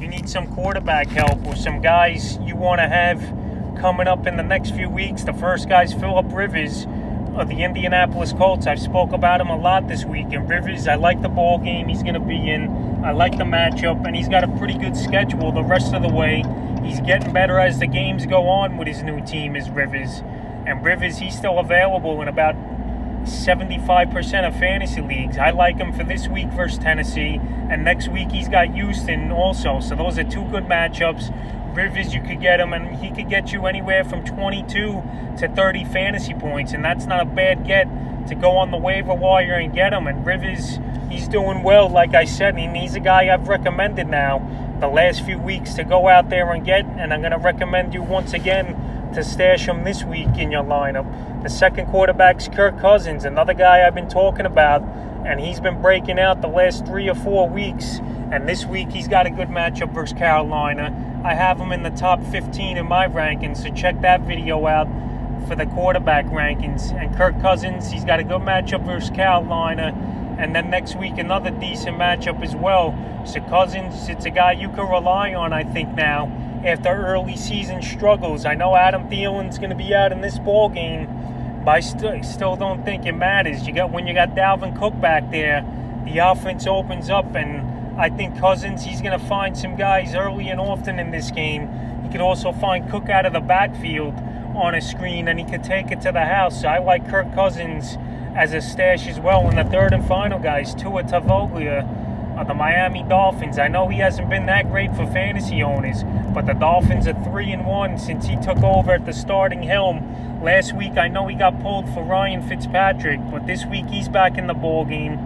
you need some quarterback help or some guys you want to have coming up in the next few weeks, the first guy's Philip Rivers of the Indianapolis Colts. I've spoke about him a lot this week. And Rivers, I like the ball game he's going to be in. I like the matchup, and he's got a pretty good schedule the rest of the way. He's getting better as the games go on with his new team, is Rivers. And Rivers, he's still available in about 75% of fantasy leagues. I like him for this week versus Tennessee, and next week he's got Houston also. So those are two good matchups. Rivers, you could get him, and he could get you anywhere from 22 to 30 fantasy points, and that's not a bad get to go on the waiver wire and get him. And Rivers, he's doing well, like I said, and he's a guy I've recommended now the last few weeks to go out there and get, and I'm going to recommend you once again to stash him this week in your lineup. The second quarterback's Kirk Cousins, another guy I've been talking about, and he's been breaking out the last 3 or 4 weeks, and this week he's got a good matchup versus Carolina. I have him in the top 15 in my rankings, so check that video out for the quarterback rankings. And Kirk Cousins, he's got a good matchup versus Carolina, and then next week another decent matchup as well. So Cousins, it's a guy you can rely on, I think, now after early season struggles. I know Adam Thielen's going to be out in this ball game, but I still don't think it matters. When you got Dalvin Cook back there, the offense opens up, and I think Cousins, he's going to find some guys early and often in this game. He could also find Cook out of the backfield on a screen, and he could take it to the house. So I like Kirk Cousins as a stash as well. And the third and final guys, Tua Tagovailoa of the Miami Dolphins. I know he hasn't been that great for fantasy owners, but the Dolphins are 3-1 since he took over at the starting helm. Last week, I know he got pulled for Ryan Fitzpatrick, but this week he's back in the ball game.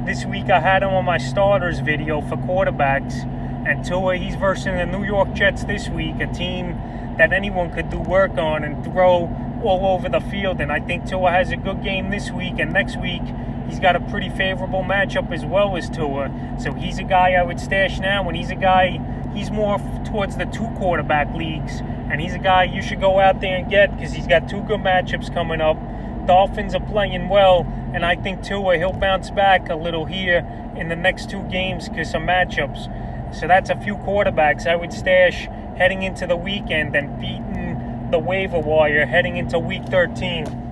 This week I had him on my starters video for quarterbacks, and Tua, he's versus the New York Jets this week, a team that anyone could do work on and throw all over the field. And I think Tua has a good game this week, and next week he's got a pretty favorable matchup as well as Tua. So he's a guy I would stash now, and he's a guy, he's more towards the 2 quarterback leagues, and he's a guy you should go out there and get because he's got 2 good matchups coming up. Dolphins are playing well, and I think Tua, he'll bounce back a little here in the next 2 games because of matchups. So that's a few quarterbacks I would stash heading into the weekend and beating the waiver wire heading into week 13.